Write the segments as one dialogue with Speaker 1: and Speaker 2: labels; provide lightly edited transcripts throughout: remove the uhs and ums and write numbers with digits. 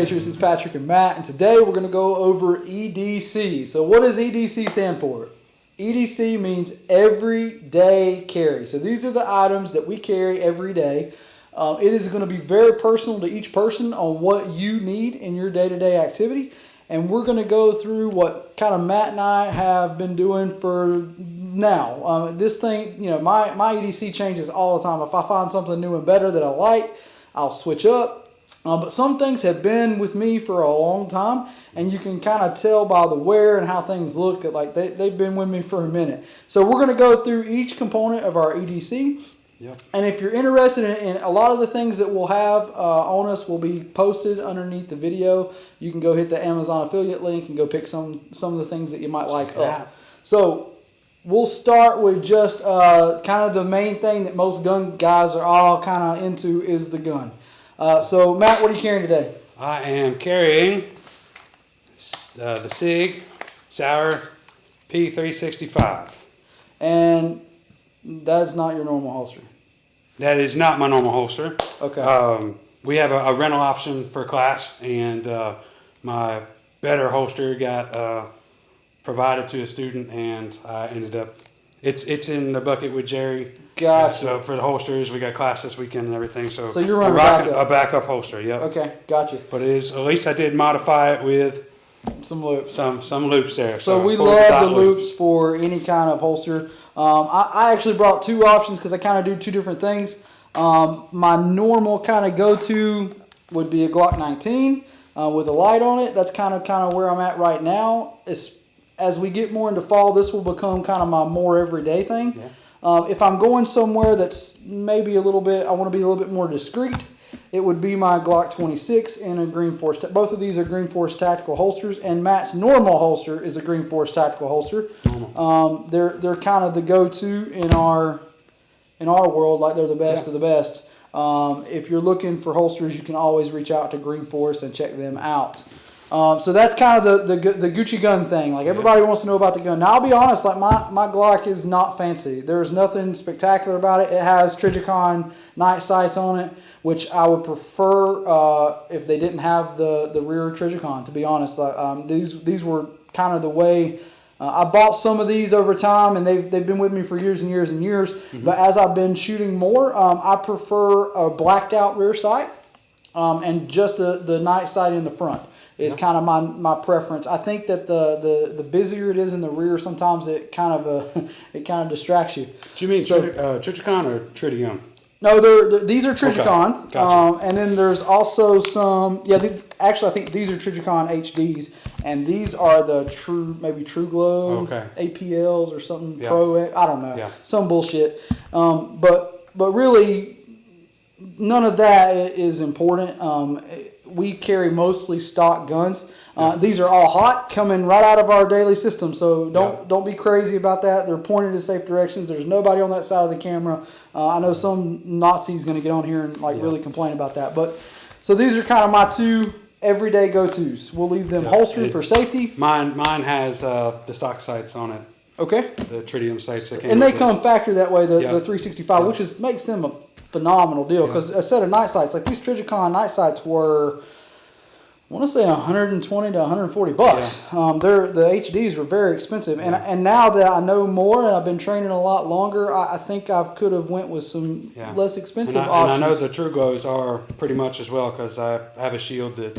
Speaker 1: Patriots. It's Patrick and Matt, and today we're going to go over EDC. So what does EDC stand for? EDC means everyday carry. So these are the items that we carry every day. It is going to be very personal to each person on what you need in your day-to-day activity. And we're going to go through what kind of Matt and I have been doing for now. This thing, you know, my EDC changes all the time. If I find something new and better that I like, I'll switch up. But some things have been with me for a long time, and you can kind of tell by the wear and how things look that like they've been with me for a minute. So we're going to go through each component of our EDC. Yep. And if you're interested in a lot of the things that we'll have on us will be posted underneath the video. You can go hit the Amazon affiliate link and go pick some of the things that you might like up. So we'll start with just kind of the main thing that most gun guys are all kind of into is the gun. So Matt, what are you carrying today?
Speaker 2: I am carrying the SIG Sauer P365.
Speaker 1: And that's not your normal holster.
Speaker 2: That is not my normal holster.
Speaker 1: Okay.
Speaker 2: We have a rental option for class, and my better holster got provided to a student, and I ended up. It's in the bucket with Jerry.
Speaker 1: Gotcha.
Speaker 2: So for the holsters, we got class this weekend and everything. So
Speaker 1: you're running
Speaker 2: a backup holster. Yep.
Speaker 1: Okay, gotcha.
Speaker 2: But it is, at least I did modify it with
Speaker 1: some loops.
Speaker 2: Some loops there.
Speaker 1: So we love the loops for any kind of holster. I actually brought two options because I kind of do two different things. My normal kind of go-to would be a Glock 19 with a light on it. That's kind of where I'm at right now. As we get more into fall, this will become kind of my more everyday thing. Yeah. If I'm going somewhere that's maybe a little bit, I want to be a little bit more discreet, it would be my Glock 26 and a Greenforce. Both of these are Greenforce tactical holsters, and Matt's normal holster is a Greenforce tactical holster. They're kind of the go-to in our world, like they're the best of the best. If you're looking for holsters, you can always reach out to Greenforce and check them out. So that's kind of the Gucci gun thing. Like everybody wants to know about the gun. Now I'll be honest, like my Glock is not fancy. There's nothing spectacular about it. It has Trijicon night sights on it, which I would prefer if they didn't have the rear Trijicon. To be honest, like, these were kind of the way. I bought some of these over time, and they've been with me for years and years and years. Mm-hmm. But as I've been shooting more, I prefer a blacked out rear sight and just the night sight in the front. Is kind of my preference. I think that the busier it is in the rear, sometimes it kind of distracts you.
Speaker 2: Do you mean Trijicon or Tritium?
Speaker 1: No, these are Trijicon.
Speaker 2: Okay. Gotcha.
Speaker 1: And then there's also some. Yeah, actually, I think these are Trijicon HDs, and these are the True Glow APLs or something Pro. I don't know. Yeah. Some bullshit. But really, none of that is important. We carry mostly stock guns. These are all hot, coming right out of our daily system. So don't be crazy about that. They're pointed in safe directions. There's nobody on that side of the camera. I know some Nazi's going to get on here and really complain about that. But so these are kind of my two everyday go-tos. We'll leave them holstered for safety.
Speaker 2: Mine has the stock sights on it.
Speaker 1: Okay.
Speaker 2: The Tritium sights that came.
Speaker 1: And they come factored that way. The 365, which makes them a phenomenal deal, because a set of night sights like these Trijicon night sights were, I want to say, 120 to 140 bucks. The HDs were very expensive, and now that I know more and I've been training a lot longer, I think I could have went with some less expensive options.
Speaker 2: And I know the True Glows are pretty much as well, because I have a shield that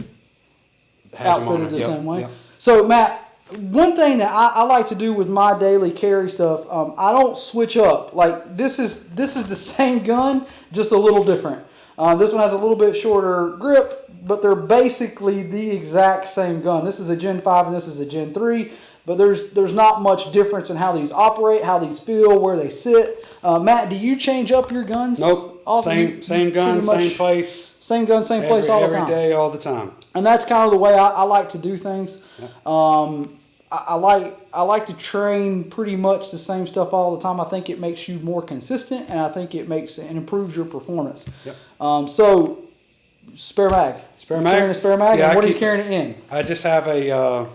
Speaker 2: has them on it.
Speaker 1: The same way. Yep. So Matt, one thing that I like to do with my daily carry stuff, I don't switch up. Like this is the same gun, just a little different. This one has a little bit shorter grip, but they're basically the exact same gun. This is a Gen 5 and this is a Gen 3, but there's not much difference in how these operate, how these feel, where they sit. Matt, do you change up your guns?
Speaker 2: Nope. Same gun, same place.
Speaker 1: Same gun, same place all the time.
Speaker 2: Every day, all the time.
Speaker 1: And that's kind of the way I like to do things. Yeah. I like to train pretty much the same stuff all the time. I think it makes you more consistent, and I think it improves your performance. Yep. So, spare mag. Carrying a spare mag. Yeah, and what are you carrying it in?
Speaker 2: I just have a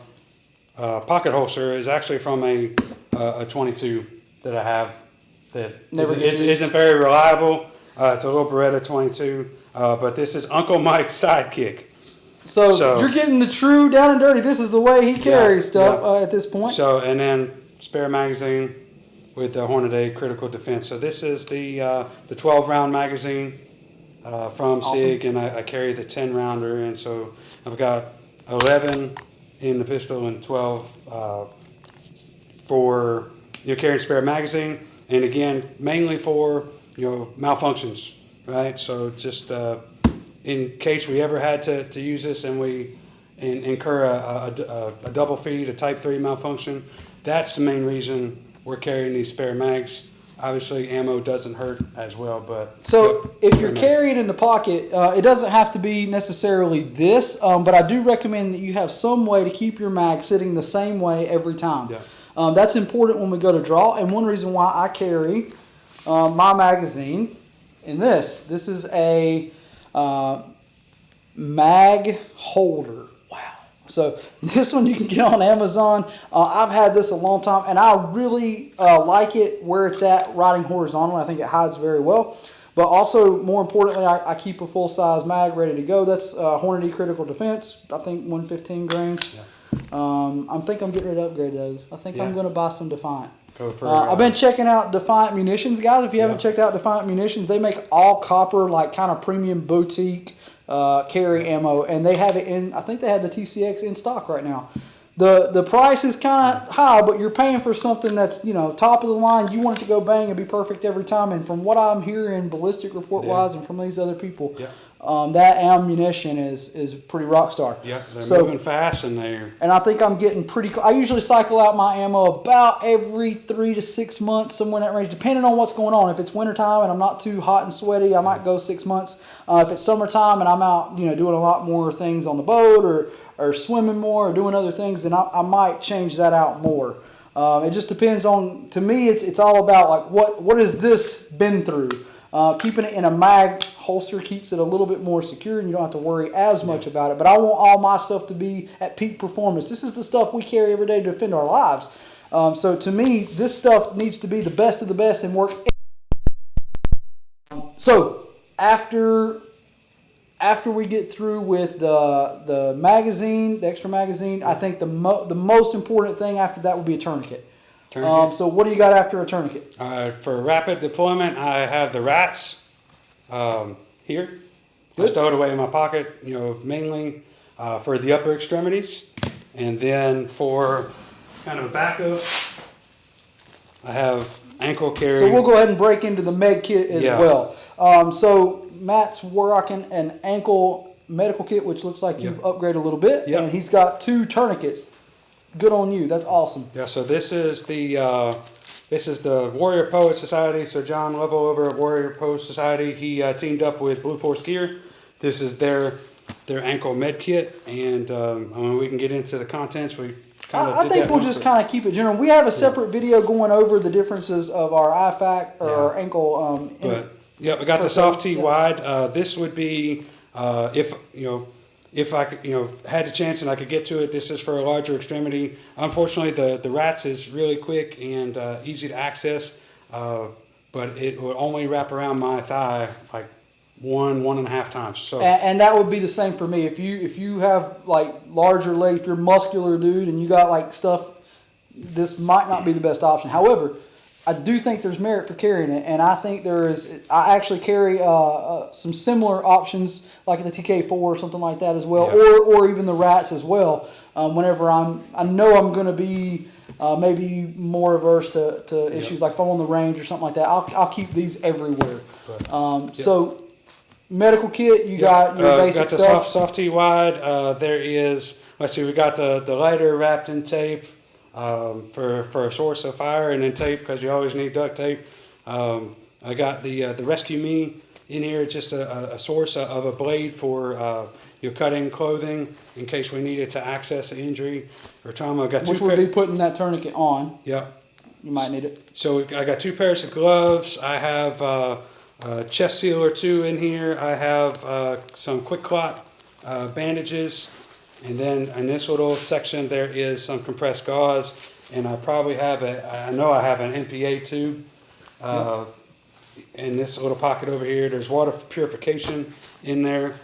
Speaker 2: pocket holster. It's actually from a 22 that I have that isn't very reliable. It's a little Beretta 22, but this is Uncle Mike's Sidekick.
Speaker 1: So you're getting the true down and dirty. This is the way he carries stuff at this point.
Speaker 2: So, and then spare magazine with the Hornady Critical Defense. So this is the 12-round magazine from SIG, and I carry the 10-rounder, and so I've got 11 in the pistol and 12 for carrying spare magazine, and again mainly for malfunctions, right? So just in case we ever had to use this and we incur a double feed, a Type 3 malfunction, that's the main reason we're carrying these spare mags. Obviously, ammo doesn't hurt as well, but...
Speaker 1: So, if you're carrying in the pocket, it doesn't have to be necessarily this, but I do recommend that you have some way to keep your mag sitting the same way every time.
Speaker 2: Yeah.
Speaker 1: That's important when we go to draw, and one reason why I carry my magazine in this. This is a mag holder. Wow. So this one you can get on Amazon. I've had this a long time, and I really like it where it's at riding horizontal. I think it hides very well. But also, more importantly, I keep a full-size mag ready to go. That's Hornady Critical Defense. I think 115 grains. Yeah. I think I'm getting ready to upgrade those. I think I'm going to buy some Defiant.
Speaker 2: Go for
Speaker 1: I've been checking out Defiant Munitions, guys. If you haven't checked out Defiant Munitions, they make all copper, like kind of premium boutique carry ammo, and they have it in. I think they have the TCX in stock right now. The price is kind of high, but you're paying for something that's top of the line. You want it to go bang and be perfect every time. And from what I'm hearing, ballistic report wise, and from these other people, that ammunition is pretty rock star.
Speaker 2: Yeah, they're moving fast and
Speaker 1: I think I'm getting pretty. I usually cycle out my ammo about every 3 to 6 months, somewhere in that range, depending on what's going on. If it's wintertime and I'm not too hot and sweaty, I might go 6 months. If it's summertime and I'm out, doing a lot more things on the boat or swimming more or doing other things, then I might change that out more. It just depends on. To me, it's all about like what has this been through. Keeping it in a mag holster keeps it a little bit more secure, and you don't have to worry as much about it. But I want all my stuff to be at peak performance. This is the stuff we carry every day to defend our lives. So to me, this stuff needs to be the best of the best and work. So after we get through with the magazine, the extra magazine, I think the most important thing after that would be a tourniquet. So what do you got after a tourniquet?
Speaker 2: For rapid deployment, I have the rats here. I stow it away in my pocket, mainly for the upper extremities. And then for kind of a backup, I have ankle carry.
Speaker 1: So we'll go ahead and break into the med kit as well. So Matt's rocking an ankle medical kit, which looks like you've upgraded a little bit. And he's got 2 tourniquets. Good on you. That's awesome.
Speaker 2: Yeah, so this is the Warrior Poet Society. So John Lovell over at Warrior Poet Society, he teamed up with Blue Force Gear. This is their ankle med kit, and we can get into the contents.
Speaker 1: I think we'll just kind of keep it general. We have a separate video going over the differences of our IFAC or our ankle.
Speaker 2: We got the soft T wide. This would be if I could, had the chance and I could get to it. This is for a larger extremity. Unfortunately, the rats is really quick and easy to access, but it will only wrap around my thigh like 1.5 times. So
Speaker 1: and that would be the same for me. If you have like larger legs, if you're a muscular dude and you got like stuff, this might not be the best option. However, I do think there's merit for carrying it, and I think there is. I actually carry some similar options like the TK4 or something like that as well, or even the rats as well. Whenever I know I'm going to be maybe more averse to issues like if I'm on the range or something like that. I'll keep these everywhere. So medical kit, you got your basic
Speaker 2: stuff. Got the soft T wide. There is. Let's see. We got the lighter wrapped in tape. For a source of fire, and then tape because you always need duct tape. I got the Rescue Me in here, just a source of a blade for cutting clothing in case we needed to access an injury or trauma.
Speaker 1: Which would be putting that tourniquet on.
Speaker 2: Yep.
Speaker 1: You might need it.
Speaker 2: So I got 2 pairs of gloves. I have a chest seal or 2 in here. I have some quick clot bandages. And then in this little section, there is some compressed gauze, and I probably have I know I have an NPA tube. In this little pocket over here, there's water purification in there,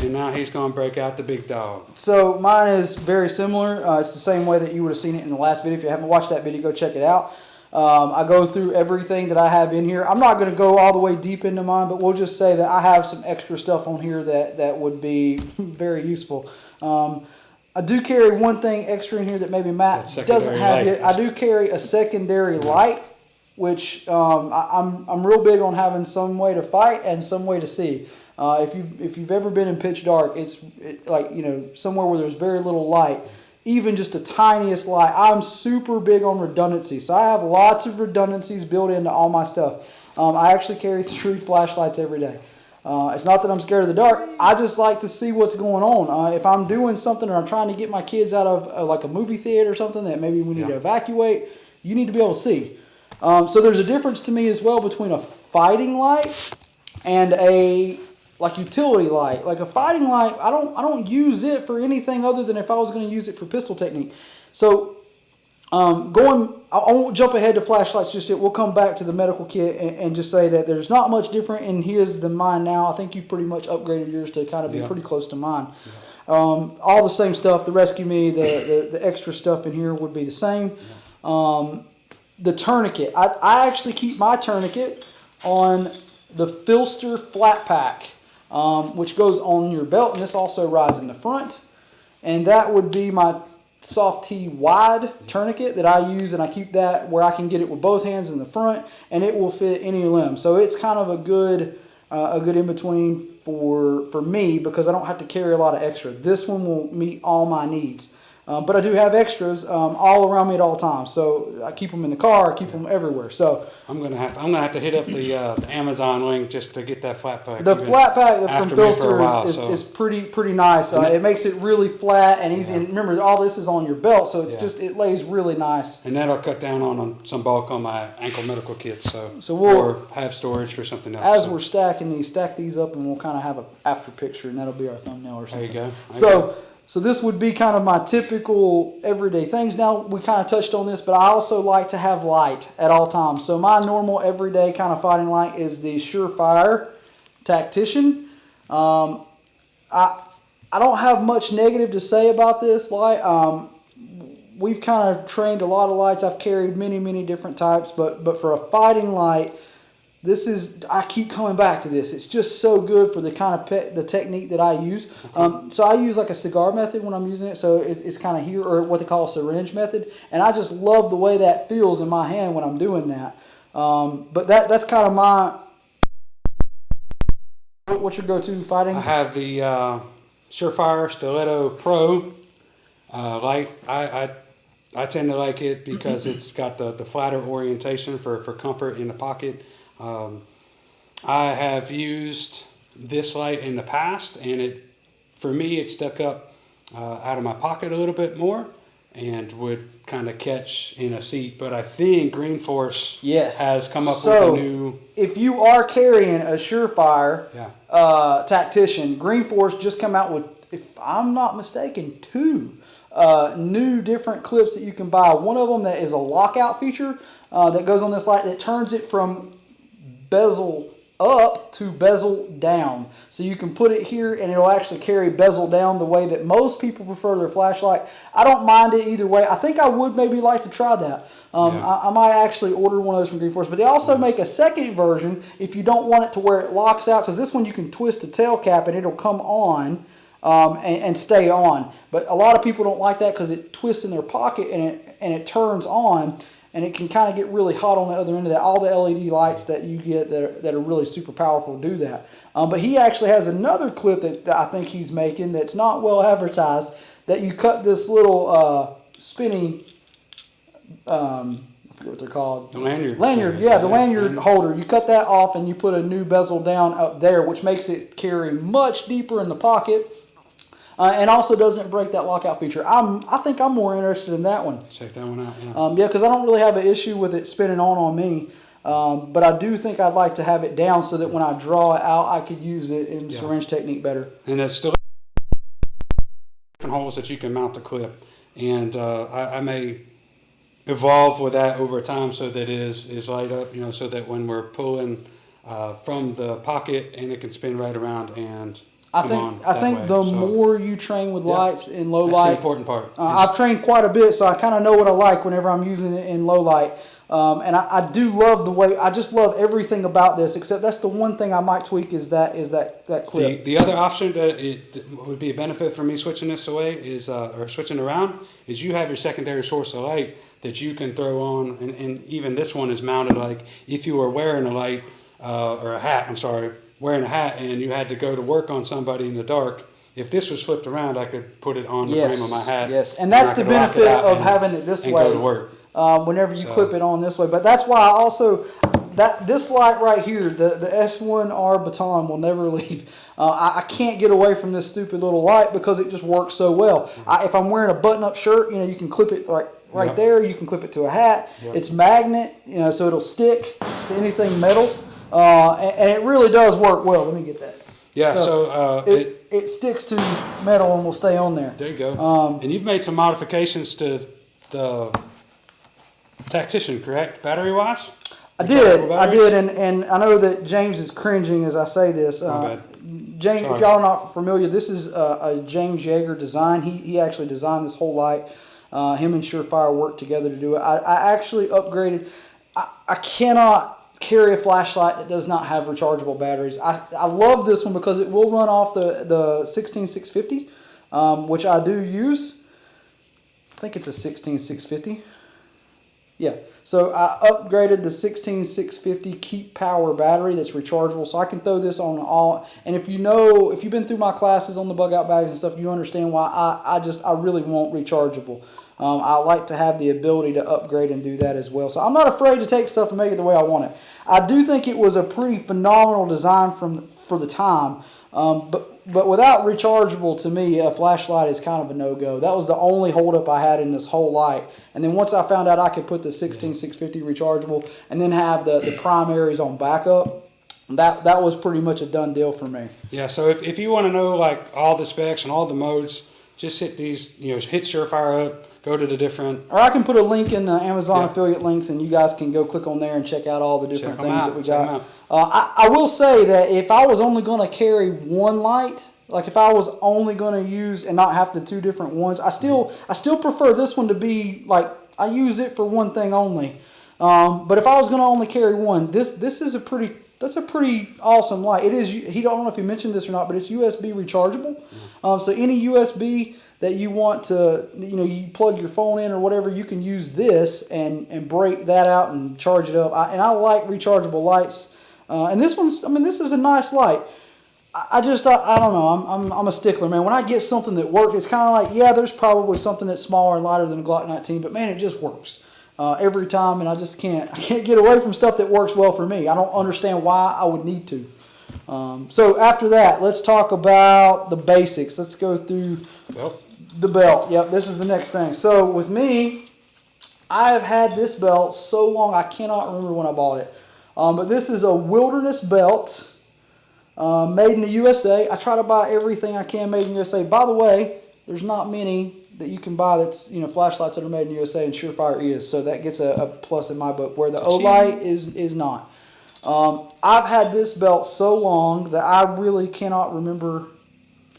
Speaker 2: and now he's going to break out the big dog.
Speaker 1: So mine is very similar. It's the same way that you would have seen it in the last video. If you haven't watched that video, go check it out. I go through everything that I have in here. I'm not going to go all the way deep into mine, but we'll just say that I have some extra stuff on here that would be very useful. I do carry one thing extra in here that maybe Matt doesn't have yet. I do carry a secondary light, which I'm real big on having some way to fight and some way to see. If you've ever been in pitch dark, it's like, you know, somewhere where there's very little light, even just the tiniest light. I'm super big on redundancy, so I have lots of redundancies built into all my stuff. I actually carry 3 flashlights every day. It's not that I'm scared of the dark. I just like to see what's going on. If I'm doing something or I'm trying to get my kids out of like a movie theater or something that maybe we need to evacuate, you need to be able to see. So there's a difference to me as well between a fighting light and a like utility light. Like a fighting light, I don't use it for anything other than if I was going to use it for pistol technique. So I won't jump ahead to flashlights just yet. We'll come back to the medical kit and just say that there's not much different in his than mine now. I think you pretty much upgraded yours to kind of be pretty close to mine. All the same stuff, the Rescue Me, the extra stuff in here would be the same. The tourniquet, I actually keep my tourniquet on the Filster flat pack, which goes on your belt, and this also rides in the front. And that would be my soft T wide tourniquet that I use, and I keep that where I can get it with both hands in the front, and it will fit any limb. So it's kind of a good in between for me, because I don't have to carry a lot of extra. This one will meet all my needs. But I do have extras all around me at all times. So I keep them in the car, I keep them everywhere. So
Speaker 2: I'm gonna have to hit up the Amazon link just to get that flat pack.
Speaker 1: The flat pack from Filster is pretty nice. It makes it really flat and easy. And remember, all this is on your belt, so it's it lays really nice.
Speaker 2: And that'll cut down on some bulk on my ankle medical kit. So
Speaker 1: we'll
Speaker 2: have storage for something else.
Speaker 1: As we're stacking these, stack these up, and we'll kind of have an after picture, and that'll be our thumbnail or something.
Speaker 2: There you go.
Speaker 1: So this would be kind of my typical everyday things. Now, we kind of touched on this, but I also like to have light at all times. So my normal everyday kind of fighting light is the Surefire Tactician. I don't have much negative to say about this light. We've kind of trained a lot of lights. I've carried many different types, but for a fighting light, I keep coming back to this. It's just so good for the kind of the technique that I use. So I use like a cigar method when I'm using it. So it's kind of here, or what they call a syringe method. And I just love the way that feels in my hand when I'm doing that. But that's kind of my... What's your go-to fighting?
Speaker 2: I have the Surefire Stiletto Pro light. I tend to like it because it's got the flatter orientation for comfort in the pocket. I have used this light in the past, and for me it stuck up out of my pocket a little bit more and would kind of catch in a seat. But I think Greenforce has come up with a new...
Speaker 1: If you are carrying a Surefire Tactician, Greenforce just come out with, if I'm not mistaken, 2 new different clips that you can buy. One of them that is a lockout feature that goes on this light that turns it from bezel up to bezel down. So you can put it here and it'll actually carry bezel down the way that most people prefer their flashlight. I don't mind it either way. I think I would maybe like to try that. I might actually order one of those from Greenforce. But they also make a second version if you don't want it to where it locks out, because this one you can twist the tail cap and it'll come on and stay on. But a lot of people don't like that because it twists in their pocket and it turns on. And it can kind of get really hot on the other end of that. All the LED lights that you get that are really super powerful do that. But he actually has another clip that I think he's making that's not well advertised, that you cut this little spinny, I forget what they're called.
Speaker 2: The lanyard.
Speaker 1: The lanyard holder. You cut that off and you put a new bezel down up there, which makes it carry much deeper in the pocket. And also doesn't break that lockout feature. I think I'm more interested in that one.
Speaker 2: Check that one out,
Speaker 1: because I don't really have an issue with it spinning on me. But I do think I'd like to have it down so that when I draw it out, I could use it in syringe technique better.
Speaker 2: And there's still different holes that you can mount the clip. And I may evolve with that over time so that it is light up, so that when we're pulling from the pocket, and it can spin right around and... come on that
Speaker 1: I think
Speaker 2: way.
Speaker 1: the
Speaker 2: So,
Speaker 1: more you train with lights in low
Speaker 2: that's
Speaker 1: light,
Speaker 2: the important part.
Speaker 1: I've trained quite a bit, so I kind of know what I like whenever I'm using it in low light. And I do love the way, I just love everything about this, except that's the one thing I might tweak is that clip.
Speaker 2: The other option that it would be a benefit for me switching this away is, or switching around, is you have your secondary source of light that you can throw on, and even this one is mounted like if you were wearing a light, or a hat, I'm sorry, wearing a hat and you had to go to work on somebody in the dark, if this was flipped around, I could put it on the frame of my hat.
Speaker 1: Yes, and that's the benefit of having it this way.
Speaker 2: Go to work.
Speaker 1: Whenever you clip it on this way. But that's why I also, this light right here, the S1R baton will never leave. I can't get away from this stupid little light because it just works so well. If I'm wearing a button-up shirt, you can clip it right there. You can clip it to a hat. It's magnet, so it'll stick to anything metal. And it really does work well. Let me get that.
Speaker 2: Yeah, so
Speaker 1: it sticks to metal and will stay on there.
Speaker 2: There you go. And you've made some modifications to the Tactician, correct? Battery-wise?
Speaker 1: I did, and I know that James is cringing as I say this.
Speaker 2: My bad.
Speaker 1: James,
Speaker 2: Sorry.
Speaker 1: if y'all are not familiar, this is a James Yeager design. He actually designed this whole light. Him and Surefire worked together to do it. I actually upgraded. I cannot carry a flashlight that does not have rechargeable batteries. I love this one because it will run off the 16650, which I do use. I think it's a 16650. Yeah, so I upgraded the 16650 Keep Power battery that's rechargeable, so I can throw this on all. And if you've been through my classes on the bug out bags and stuff, you understand why I really want rechargeable. I like to have the ability to upgrade and do that as well. So I'm not afraid to take stuff and make it the way I want it. I do think it was a pretty phenomenal design for the time. But without rechargeable, to me, a flashlight is kind of a no-go. That was the only holdup I had in this whole light. And then once I found out I could put the 16650 rechargeable and then have the primaries on backup, that was pretty much a done deal for me.
Speaker 2: Yeah, so if you want to know like all the specs and all the modes, just hit these, hit Surefire up, go to the different.
Speaker 1: Or I can put a link in the Amazon affiliate links, and you guys can go click on there and check out all the different things that we got. I will say that if I was only going to carry one light, like if I was only going to use and not have the two different ones, I still prefer this one to be like I use it for one thing only. But if I was going to only carry one, this is a pretty awesome light. It is. I don't know if you mentioned this or not, but it's USB rechargeable. So any USB that you want to, you plug your phone in or whatever, you can use this and break that out and charge it up. I like rechargeable lights. And this one's, this is a nice light. I don't know. I'm a stickler, man. When I get something that works, it's kind of like, yeah, there's probably something that's smaller and lighter than a Glock 19, but man, it just works every time, and I can't get away from stuff that works well for me. I don't understand why I would need to. So after that, let's talk about the basics. Let's go through the belt. Yep, this is the next thing. So with me, I have had this belt so long I cannot remember when I bought it. But this is a Wilderness belt. Made in the USA. I try to buy everything I can made in the USA. By the way, there's not many that you can buy that's flashlights that are made in the USA, and Surefire is, so that gets a plus in my book. Where the Olight is not. I've had this belt so long that I really cannot remember.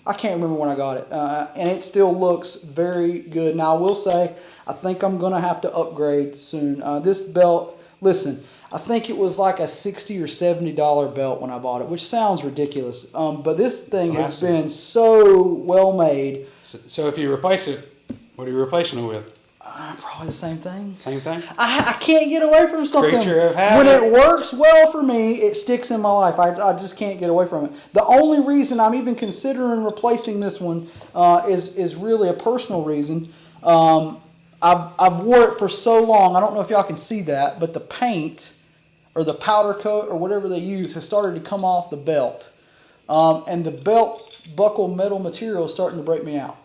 Speaker 1: I can't remember when I got it, and it still looks very good. Now I will say I think I'm gonna have to upgrade soon. This belt, listen. I think it was like a $60 or $70 belt when I bought it, which sounds ridiculous. But this thing has been so well made.
Speaker 2: So if you replace it, what are you replacing it with?
Speaker 1: Probably the same thing.
Speaker 2: Same thing?
Speaker 1: I can't get away from something.
Speaker 2: Creature of habit.
Speaker 1: When it works well for me, it sticks in my life. I just can't get away from it. The only reason I'm even considering replacing this one is really a personal reason. I've wore it for so long. I don't know if y'all can see that, but the paint or the powder coat or whatever they use has started to come off the belt. And the belt buckle metal material is starting to break me out.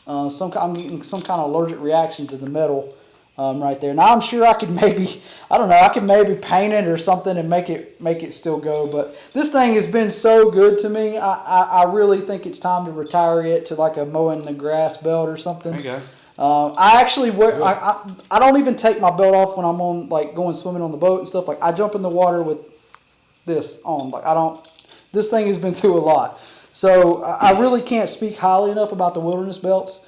Speaker 1: I'm getting some kind of allergic reaction to the metal right there. Now I'm sure I could maybe paint it or something and make it still go. But this thing has been so good to me. I really think it's time to retire it to like a mowing the grass belt or something.
Speaker 2: There you go.
Speaker 1: I actually wear. I don't even take my belt off when I'm on going swimming on the boat and stuff. Like I jump in the water with this on. This thing has been through a lot. So I really can't speak highly enough about the wilderness belts.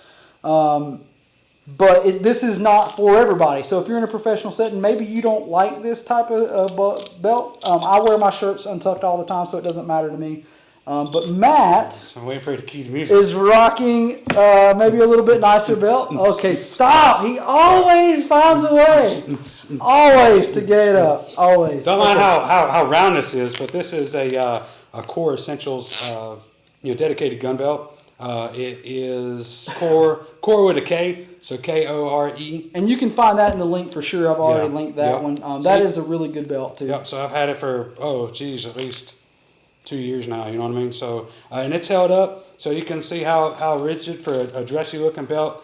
Speaker 1: But this is not for everybody. So if you're in a professional setting, maybe you don't like this type of belt. I wear my shirts untucked all the time, so it doesn't matter to me. But Matt
Speaker 2: So I'm waiting for you to cue the music.
Speaker 1: is rocking maybe a little bit nicer belt. Okay, stop. He always finds a way. Always to get it up. Always.
Speaker 2: Don't mind how round this is, but this is a Core Essentials dedicated gun belt. It is core with a K, so Kore.
Speaker 1: And you can find that in the link for sure. I've already linked that one. That is a really good belt too.
Speaker 2: Yep. So I've had it for at least 2 years now. You know what I mean? So and it's held up, so you can see how rigid for a dressy looking belt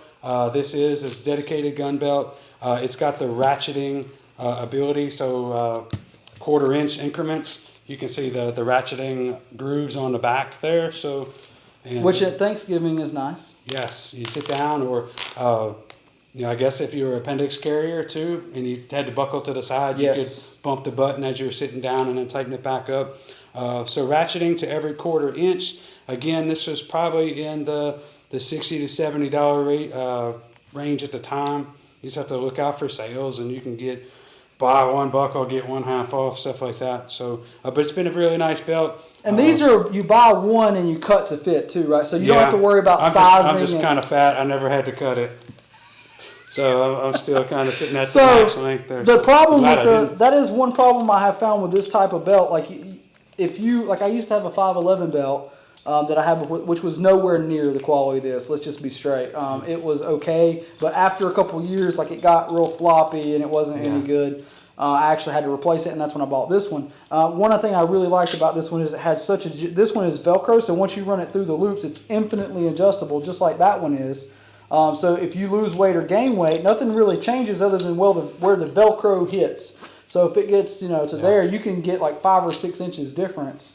Speaker 2: this is. It's a dedicated gun belt. It's got the ratcheting ability, so 1/4 inch increments. You can see the ratcheting grooves on the back there. So. And
Speaker 1: which at Thanksgiving is nice.
Speaker 2: Yes, you sit down, or I guess if you were an appendix carrier too, and you had to buckle to the side, you could bump the button as you're sitting down and then tighten it back up. So ratcheting to every 1/4 inch. Again, this was probably in the $60 to $70 range at the time. You just have to look out for sales, and you can buy one buckle, get one half off, stuff like that. So, but it's been a really nice belt.
Speaker 1: And these are, you buy one and you cut to fit too, right? So you don't have to worry about sizing.
Speaker 2: I'm just kind of fat. I never had to cut it. So I'm still kind of sitting at the max length there.
Speaker 1: The problem with that is one problem I have found with this type of belt. Like I used to have a 511 belt that I had before, which was nowhere near the quality of this. Let's just be straight. It was okay, but after a couple years, like it got real floppy and it wasn't any good. I actually had to replace it, and that's when I bought this one. One thing I really liked about this one is it had this one is Velcro, so once you run it through the loops, it's infinitely adjustable, just like that one is. So if you lose weight or gain weight, nothing really changes other than where the Velcro hits. So if it gets to there, you can get like 5 or 6 inches difference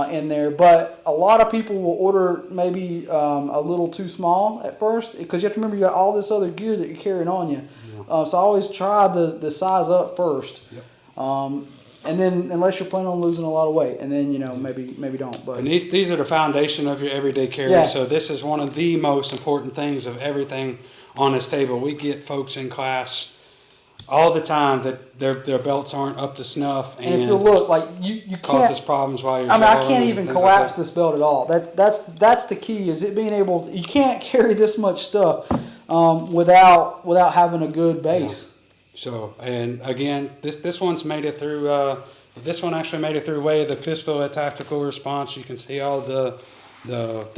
Speaker 1: in there. But a lot of people will order maybe a little too small at first, because you have to remember you got all this other gear that you're carrying on you. So I always try the size up first, and then unless you're planning on losing a lot of weight, and then maybe don't. But
Speaker 2: and these are the foundation of your everyday carry.
Speaker 1: Yeah.
Speaker 2: So this is one of the most important things of everything on this table. We get folks in class all the time that their belts aren't up to snuff,
Speaker 1: and if you look, like you can't
Speaker 2: causes problems while you're.
Speaker 1: I can't even collapse this belt at all. That's the key, is it being able. You can't carry this much stuff without having a good base.
Speaker 2: Yeah. So, and again, this one's made it through. This one actually made it through way of the pistol at tactical response. You can see all the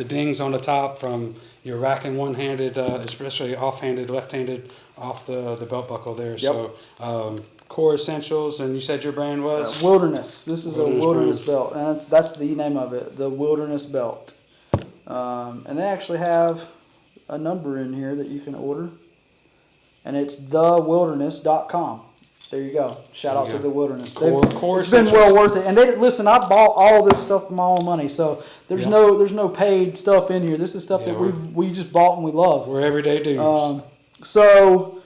Speaker 2: dings on the top from your racking one-handed, especially off-handed, left-handed, off the belt buckle there. Yep. So, Core Essentials, and you said your brand was
Speaker 1: Wilderness. This is a Wilderness belt, and that's the name of it, the Wilderness belt. And they actually have a number in here that you can order, and it's thewilderness.com. There you go. Shout out to the Wilderness. It's been well worth it. And listen, I bought all this stuff with my own money, so there's no paid stuff in here. This is stuff that we just bought and we love.
Speaker 2: We're everyday dudes.
Speaker 1: So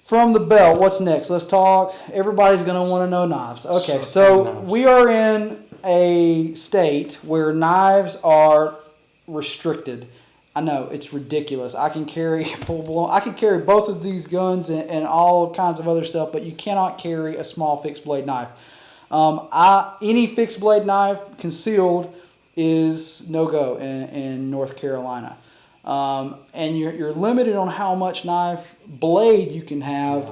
Speaker 1: from the belt, what's next? Let's talk. Everybody's going to want to know knives. Okay, so we are in a state where knives are restricted. I know, it's ridiculous. I can carry I can carry both of these guns and all kinds of other stuff, but you cannot carry a small fixed blade knife. Any fixed blade knife concealed is no go in North Carolina. And you're limited on how much knife blade you can have.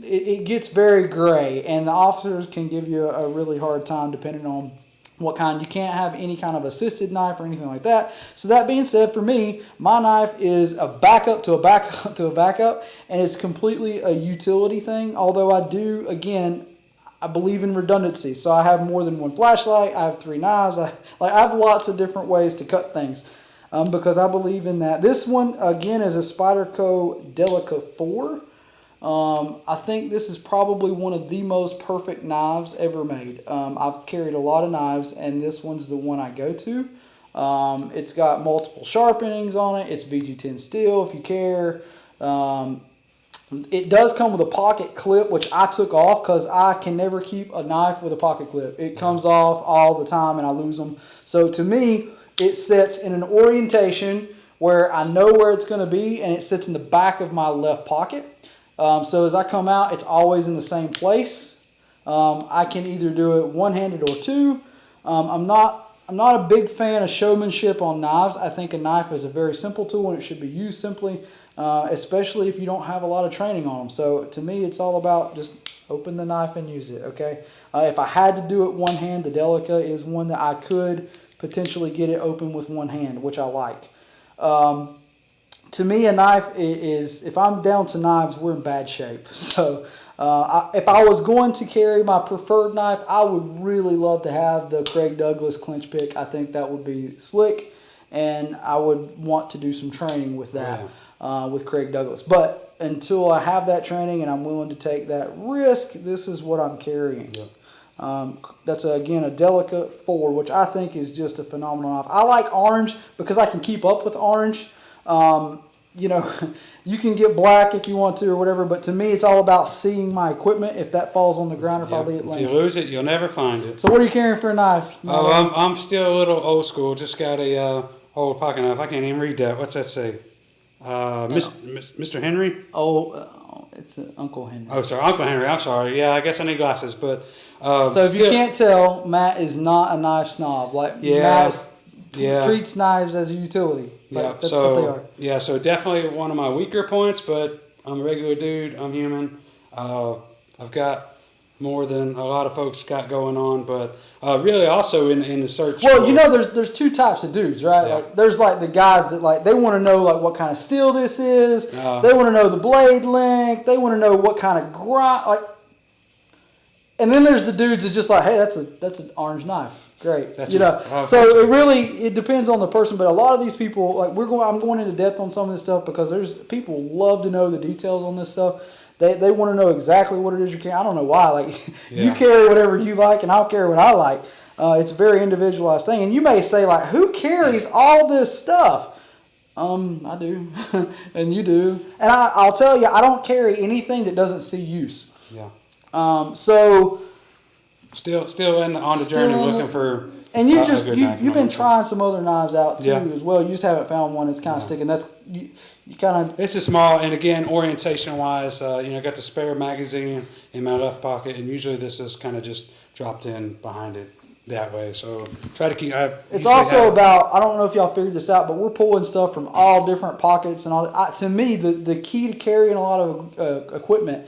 Speaker 1: It gets very gray, and the officers can give you a really hard time depending on what kind. You can't have any kind of assisted knife or anything like that. So that being said, for me, my knife is a backup to a backup to a backup, and it's completely a utility thing. Although I do, again, I believe in redundancy. So I have more than one flashlight. I have 3 knives. I have lots of different ways to cut things because I believe in that. This one, again, is a Spyderco Delica 4. I think this is probably one of the most perfect knives ever made. I've carried a lot of knives, and this one's the one I go to. It's got multiple sharpenings on it. It's VG10 steel, if you care. It does come with a pocket clip, which I took off because I can never keep a knife with a pocket clip. It comes off all the time and I lose them. So to me, it sits in an orientation where I know where it's going to be, and it sits in the back of my left pocket. So as I come out, it's always in the same place. I can either do it one-handed or two. I'm not a big fan of showmanship on knives. I think a knife is a very simple tool and it should be used simply, especially if you don't have a lot of training on them. So to me, it's all about just open the knife and use it, okay? If I had to do it one hand, the Delica is one that I could potentially get it open with one hand, which I like. To me, a knife is, if I'm down to knives, we're in bad shape. So if I was going to carry my preferred knife, I would really love to have the Craig Douglas clinch pick. I think that would be slick, and I would want to do some training with that, with Craig Douglas. But until I have that training and I'm willing to take that risk, this is what I'm carrying. Yep. That's, again, a Delica 4, which I think is just a phenomenal knife. I like orange because I can keep up with orange. You know, you can get black if you want to or whatever, but to me it's all about seeing my equipment, if that falls on the ground or if I leave it laying.
Speaker 2: If you lose it, you'll never find it.
Speaker 1: So what are you carrying for a knife?
Speaker 2: Oh, I'm still a little old school. Just got a old pocket knife. I can't even read that. What's that say? Mr. Henry?
Speaker 1: It's Uncle Henry.
Speaker 2: Oh, sorry, Uncle Henry. I'm sorry. Yeah, I guess I need glasses. But
Speaker 1: so if you can't tell, Matt is not a knife snob. Matt treats knives as a utility. That's what they are. Yeah,
Speaker 2: so definitely one of my weaker points, but I'm a regular dude. I'm human. I've got more than a lot of folks got going on, but really also in the search.
Speaker 1: Well, you know, there's two types of dudes, right?
Speaker 2: Yeah.
Speaker 1: Like there's like the guys that they want to know like what kind of steel this is. They want to know the blade length. They want to know what kind of grind. And then there's the dudes that just like, hey, that's an orange knife. Great. So it depends on the person, but a lot of these people, like I'm going into depth on some of this stuff because there's people love to know the details on this stuff. They want to know exactly what it is you're carrying. I don't know why. Like you carry whatever you like, and I'll carry what I like. It's a very individualized thing. And you may say like, who carries all this stuff? I do, and you do. And I'll tell you, I don't carry anything that doesn't see use.
Speaker 2: Yeah.
Speaker 1: So.
Speaker 2: Still on the journey looking for.
Speaker 1: And you've been trying some other knives out too as well. You just haven't found one that's kind of sticking. That's you kind of.
Speaker 2: This is small, and again, orientation wise, I got the spare magazine in my left pocket, and usually this is kind of just dropped in behind it that way. So try to keep.
Speaker 1: It's also about, I don't know if y'all figured this out, but we're pulling stuff from all different pockets and all. To me, the key to carrying a lot of equipment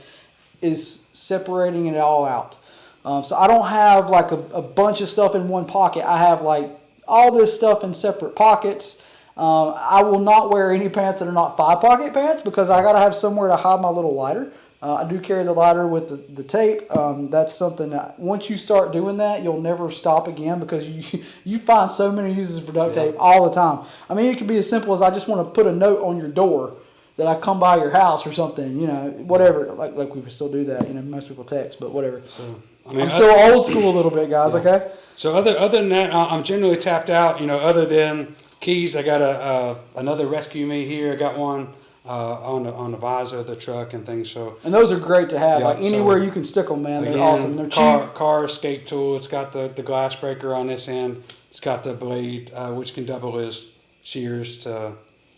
Speaker 1: is separating it all out. So I don't have like a bunch of stuff in one pocket. I have like all this stuff in separate pockets. I will not wear any pants that are not 5-pocket pants because I got to have somewhere to hide my little lighter. I do carry the lighter with the tape. That's something that once you start doing that, you'll never stop again because you find so many uses for duct tape all the time. I mean, it can be as simple as I just want to put a note on your door that I come by your house or something, whatever. Like we still do that. Most people text, but whatever. So. I'm still old school a little bit, guys. Yeah. Okay.
Speaker 2: So other than that, I'm generally tapped out. Other than keys, I got another Rescue Me here. I got one on the visor of the truck and things. So
Speaker 1: and those are great to have. Like anywhere you can stick them, man. They're awesome. They're cheap.
Speaker 2: Car escape tool. It's got the glass breaker on this end. It's got the blade, which can double as shears to.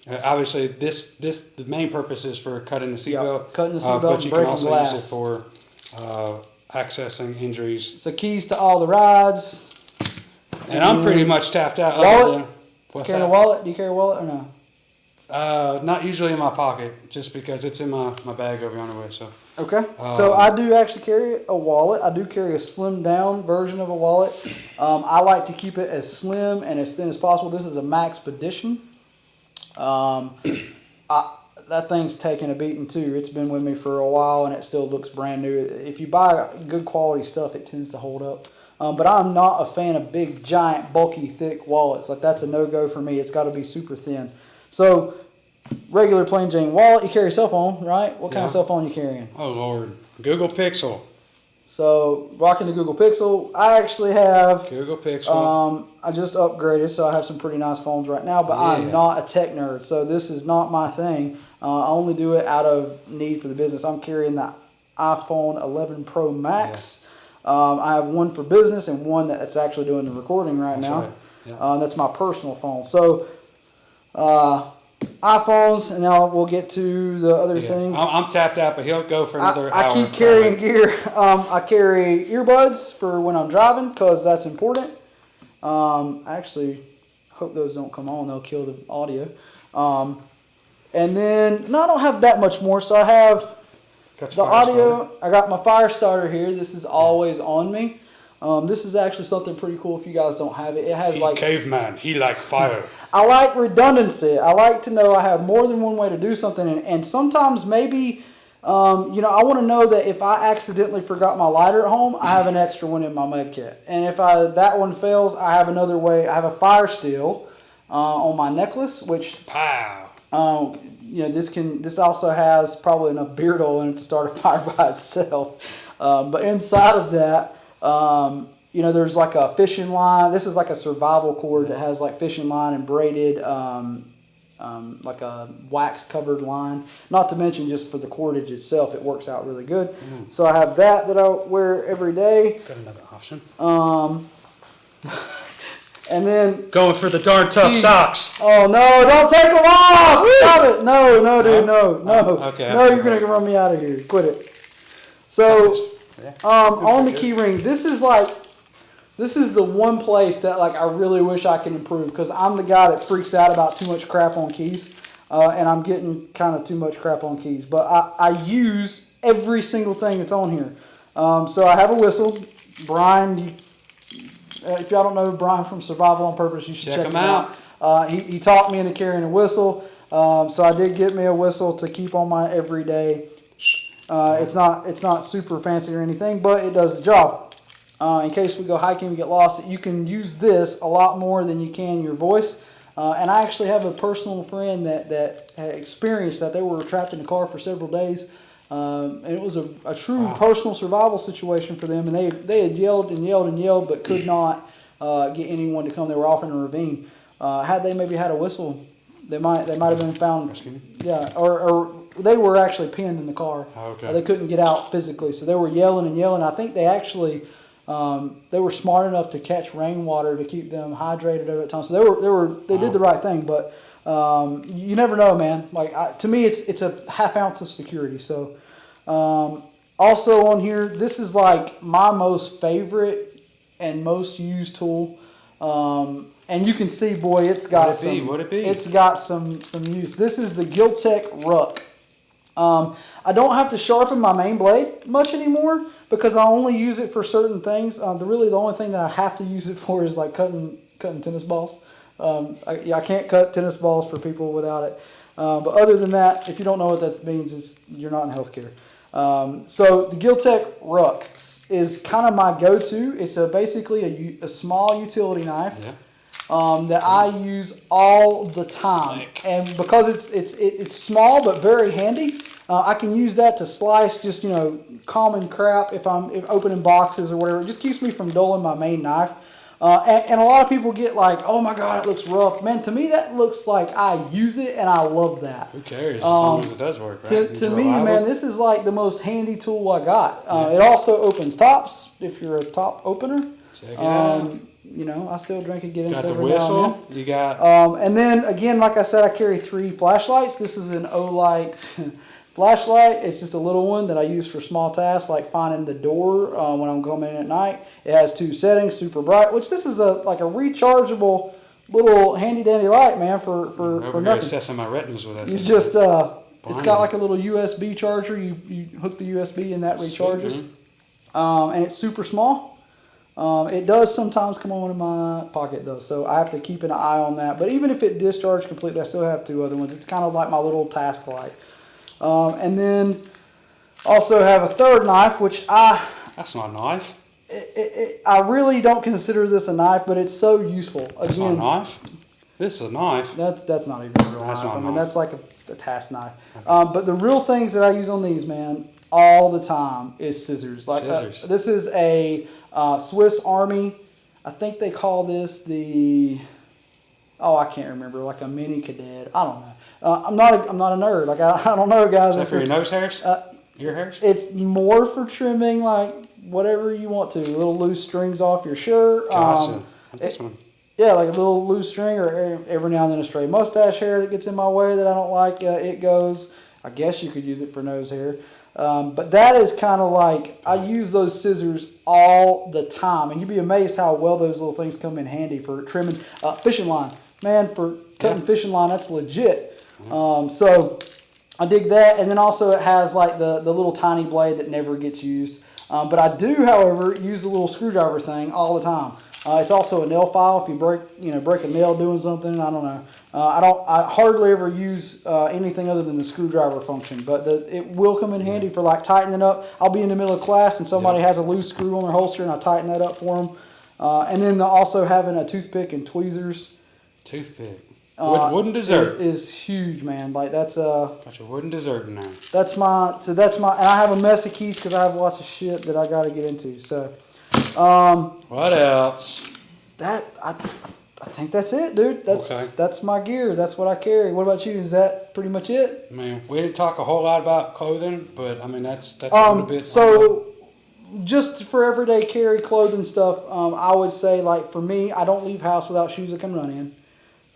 Speaker 2: Obviously, the main purpose is for cutting the seatbelt.
Speaker 1: Cutting the seatbelt and breaking glass. But you can also use
Speaker 2: it for accessing injuries.
Speaker 1: So keys to all the rides.
Speaker 2: And I'm pretty much tapped out.
Speaker 1: Wallet? Carry a wallet? Do you carry a wallet or no?
Speaker 2: Not usually in my pocket, just because it's in my bag over yonder way. So.
Speaker 1: Okay. So I do actually carry a wallet. I do carry a slimmed down version of a wallet. I like to keep it as slim and as thin as possible. This is a Maxpedition. That thing's taken a beating too. It's been with me for a while and it still looks brand new. If you buy good quality stuff, it tends to hold up. But I'm not a fan of big, giant, bulky, thick wallets. Like that's a no-go for me. It's got to be super thin. So regular plain Jane wallet. You carry a cell phone, right? What kind of cell phone are you carrying?
Speaker 2: Oh Lord, Google Pixel.
Speaker 1: So rocking the Google Pixel. I actually have
Speaker 2: Google Pixel.
Speaker 1: I just upgraded, so I have some pretty nice phones right now. But I'm not a tech nerd, so this is not my thing. I only do it out of need for the business. I'm carrying the iPhone 11 Pro Max. I have one for business and one that's actually doing the recording right now.
Speaker 2: Right. Yeah.
Speaker 1: That's my personal phone. So iPhones, and now we'll get to the other things.
Speaker 2: I'm tapped out, but he'll go for another hour.
Speaker 1: I keep carrying gear. I carry earbuds for when I'm driving because that's important. I actually hope those don't come on. They'll kill the audio. And then, no, I don't have that much more. So I have the audio. I got my fire starter here. This is always on me. This is actually something pretty cool if you guys don't have it. It has like
Speaker 2: caveman. He like fire.
Speaker 1: I like redundancy. I like to know I have more than one way to do something, and sometimes maybe I want to know that if I accidentally forgot my lighter at home, I have an extra one in my med kit, and if that one fails, I have another way. I have a fire steel on my necklace, which this also has probably enough beard oil in it to start a fire by itself, but inside of that. There's like a fishing line. This is like a survival cord that has like fishing line and braided, like a wax covered line. Not to mention just for the cordage itself, it works out really good. So I have that I wear every day.
Speaker 2: Got another option.
Speaker 1: And then
Speaker 2: going for the darn tough socks.
Speaker 1: Oh no! Don't take them off! Stop it! No, dude, no.
Speaker 2: Okay.
Speaker 1: No, you're gonna run me out of here. Quit it. So. On the key ring, this is the one place that like I really wish I could improve because I'm the guy that freaks out about too much crap on keys, and I'm getting kind of too much crap on keys. But I use every single thing that's on here. So I have a whistle. Brian, if y'all don't know Brian from Survival on Purpose, you should check him out. He taught me into carrying a whistle, so I did get me a whistle to keep on my everyday. It's not super fancy or anything, but it does the job. In case we go hiking and get lost, you can use this a lot more than you can your voice. And I actually have a personal friend that had experienced that. They were trapped in the car for several days. And it was a true personal survival situation for them. And they had yelled and yelled and yelled, but could not get anyone to come. They were off in a ravine. Had they maybe had a whistle, they might have been found. Yeah, or they were actually pinned in the car.
Speaker 2: Okay.
Speaker 1: They couldn't get out physically, so they were yelling and yelling. I think they actually they were smart enough to catch rainwater to keep them hydrated over time. So they did the right thing. But you never know, man. Like to me, it's a half ounce of security. So also on here, this is like my most favorite and most used tool. And you can see, boy, it's got it's got some use. This is the gil-tec ruck. I don't have to sharpen my main blade much anymore because I only use it for certain things. The only thing that I have to use it for is like cutting tennis balls. I can't cut tennis balls for people without it. But other than that, if you don't know what that means, you're not in healthcare. So the gil-tec ruck is kind of my go-to. It's basically a small utility knife. Yeah. That I use all the time, and because it's small but very handy, I can use that to slice just common crap if opening boxes or whatever. It just keeps me from dulling my main knife. And a lot of people get like, oh my god, it looks rough. Man, to me that looks like I use it and I love that.
Speaker 2: Who cares as long as it does work, right?
Speaker 1: To me, man, this is like the most handy tool I got. It also opens tops if you're a top opener.
Speaker 2: Check it out.
Speaker 1: I still drink and get in.
Speaker 2: Got the whistle. You
Speaker 1: got. And then again, like I said, I carry 3 flashlights. This is an O-Light flashlight. It's just a little one that I use for small tasks like finding the door when I'm going in at night. It has 2 settings, super bright. Which this is like a rechargeable little handy dandy light, man. For nothing.
Speaker 2: Assessing my retinas with that.
Speaker 1: You just it's got like a little USB charger. You hook the USB and that recharges. And it's super small. It does sometimes come on in my pocket though, so I have to keep an eye on that. But even if it discharged completely, I still have 2 other ones. It's kind of like my little task light. And then also have a third knife, which
Speaker 2: That's not a knife.
Speaker 1: I really don't consider this a knife, but it's so useful.
Speaker 2: That's not a knife. This is a knife.
Speaker 1: That's not even a real knife. That's like a task knife. Okay. But the real things that I use on these, man, all the time is scissors. Like
Speaker 2: Scissors.
Speaker 1: this is a Swiss Army. I think they call this the. Oh, I can't remember. Like a mini cadet. I don't know. I'm not a nerd. Like I don't know, guys.
Speaker 2: Is that for your nose hairs? Your hairs?
Speaker 1: It's more for trimming, like whatever you want to. Little loose strings off your shirt.
Speaker 2: Gotcha. This one.
Speaker 1: Yeah, like a little loose string, or every now and then a stray mustache hair that gets in my way that I don't like. It goes. I guess you could use it for nose hair. But that is kind of like, I use those scissors all the time. And you'd be amazed how well those little things come in handy for trimming fishing line. Man, for cutting fishing line, that's legit. So I dig that. And then also it has like the little tiny blade that never gets used. But I do, however, use the little screwdriver thing all the time. It's also a nail file if you break a nail doing something. I don't know. I hardly ever use anything other than the screwdriver function, but it will come in handy for like tightening up. I'll be in the middle of class and somebody has a loose screw on their holster, and I tighten that up for them. And then also having a toothpick and tweezers.
Speaker 2: Toothpick. Wooden dessert
Speaker 1: is huge, man. Like that's
Speaker 2: got your wooden dessert in there.
Speaker 1: That's my and I have a mess of keys because I have lots of shit that I got to get into. So.
Speaker 2: What else?
Speaker 1: I think that's it, dude. That's my gear. That's what I carry. What about you? Is that pretty much it?
Speaker 2: I mean, we didn't talk a whole lot about clothing, but I mean that's a little bit.
Speaker 1: So, just for everyday carry clothing stuff, I would say like for me, I don't leave house without shoes I can run in.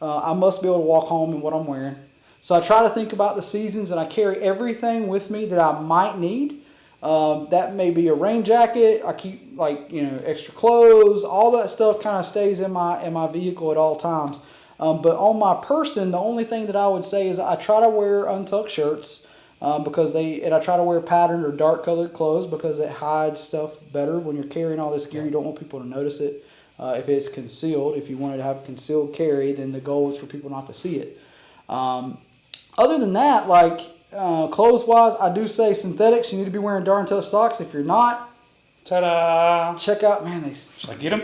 Speaker 1: I must be able to walk home in what I'm wearing. So I try to think about the seasons, and I carry everything with me that I might need. That may be a rain jacket. I keep extra clothes. All that stuff kind of stays in my vehicle at all times. But on my person, the only thing that I would say is I try to wear untucked shirts and I try to wear patterned or dark colored clothes because it hides stuff better. When you're carrying all this gear, you don't want people to notice it. If it's concealed, if you wanted to have concealed carry, then the goal is for people not to see it. Other than that, clothes-wise, I do say synthetics. You need to be wearing darn tough socks. If you're not,
Speaker 2: ta-da!
Speaker 1: Check out, man.
Speaker 2: Should I get them?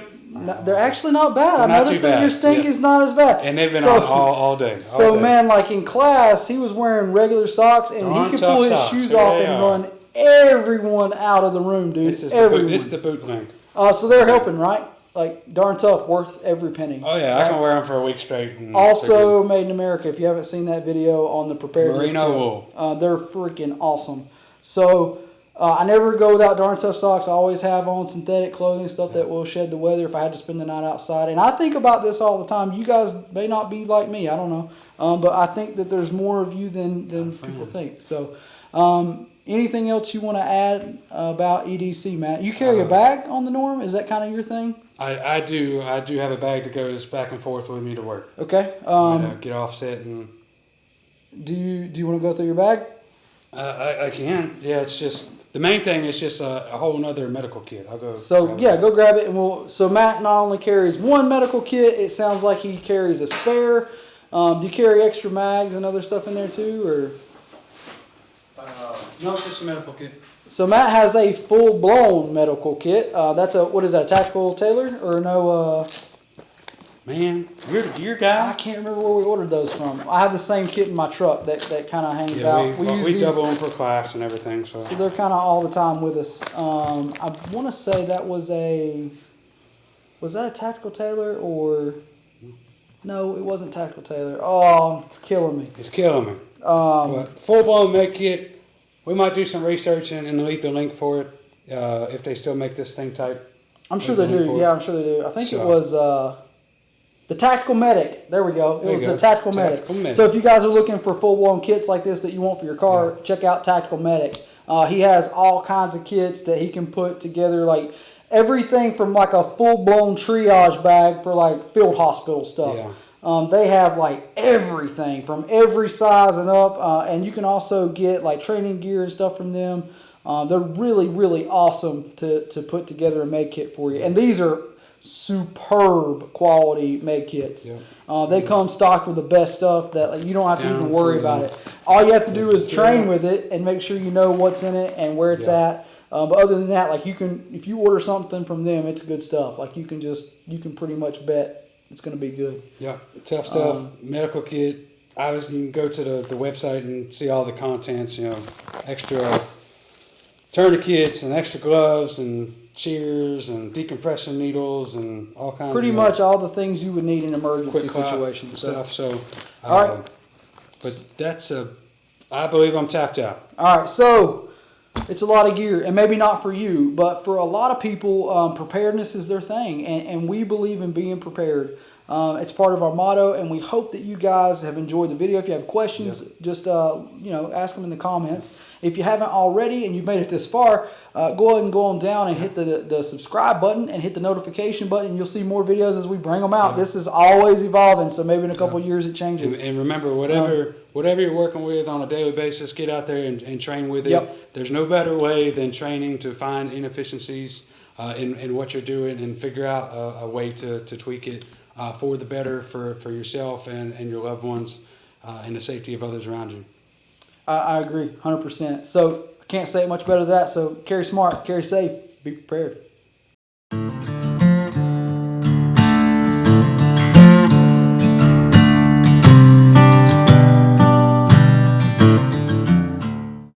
Speaker 1: They're actually not bad. I noticed that your stink is not as bad.
Speaker 2: And they've been on all day.
Speaker 1: Man, like in class, he was wearing regular socks, and he could pull his shoes off and run everyone out of the room, dude.
Speaker 2: It's the boot length.
Speaker 1: So they're helping, right? Like, darn tough, worth every penny.
Speaker 2: Oh, yeah, I can wear them for a week straight.
Speaker 1: Also made in America. If you haven't seen that video on the preparedness,
Speaker 2: Merino wool.
Speaker 1: They're freaking awesome. So, I never go without darn tough socks. I always have on synthetic clothing, stuff that will shed the weather if I had to spend the night outside. And I think about this all the time. You guys may not be like me. I don't know. But I think that there's more of you than people think. So, anything else you want to add about EDC, Matt? You carry a bag on the Norm? Is that kind of your thing?
Speaker 2: I do have a bag that goes back and forth with me to work.
Speaker 1: Okay.
Speaker 2: Get offset and.
Speaker 1: Do you want to go through your bag?
Speaker 2: I can. Yeah, it's just the main thing is just a whole nother medical kit. I'll go.
Speaker 1: So go grab it, and So Matt not only carries one medical kit, it sounds like he carries a spare. Do you carry extra mags and other stuff in there too, or?
Speaker 2: No, just a medical kit.
Speaker 1: So Matt has a full-blown medical kit. That's what is that, a tactical tailor or no?
Speaker 2: Man, you're the gear guy.
Speaker 1: I can't remember where we ordered those from. I have the same kit in my truck that kind of hangs out.
Speaker 2: We double them for class and everything. So
Speaker 1: they're kind of all the time with us. I want to say that was a tactical tailor or no? It wasn't tactical tailor. Oh, it's killing me.
Speaker 2: It's killing me. But full-blown med kit. We might do some research and leave the link for it if they still make this thing type.
Speaker 1: I'm sure they do. Yeah, I'm sure they do. I think it was the Tactical Medic. There we go. It was the Tactical Medic. So if you guys are looking for full-blown kits like this that you want for your car, check out Tactical Medic. He has all kinds of kits that he can put together, like everything from like a full-blown triage bag for like field hospital stuff. Yeah. They have like everything from every size and up, and you can also get like training gear and stuff from them. They're really, really awesome to put together a med kit for you. And these are superb quality med kits. Yeah. They come stocked with the best stuff that you don't have to even worry about it. All you have to do is train with it and make sure you know what's in it and where it's at. But other than that, like if you order something from them, it's good stuff. Like you can pretty much bet it's going to be good.
Speaker 2: Yeah, tough stuff. Medical kit. You can go to the website and see all the contents. Extra tourniquets and extra gloves and shears and decompression needles and all kinds
Speaker 1: Pretty
Speaker 2: of
Speaker 1: much all the things you would need in emergency
Speaker 2: quick clot
Speaker 1: situations.
Speaker 2: stuff. So,
Speaker 1: all right.
Speaker 2: But that's I believe I'm tapped out.
Speaker 1: All right, so it's a lot of gear, and maybe not for you, but for a lot of people, preparedness is their thing, and we believe in being prepared. It's part of our motto, and we hope that you guys have enjoyed the video. If you have questions, just ask them in the comments. If you haven't already and you've made it this far, go ahead and go on down and hit the subscribe button and hit the notification button. You'll see more videos as we bring them out. This is always evolving, so maybe in a couple of years it changes.
Speaker 2: And remember, whatever you're working with on a daily basis, get out there and train with it.
Speaker 1: Yep.
Speaker 2: There's no better way than training to find inefficiencies in what you're doing and figure out a way to tweak it for the better for yourself and your loved ones and the safety of others around you.
Speaker 1: I agree 100%. So I can't say it much better than that. So carry smart, carry safe, be prepared.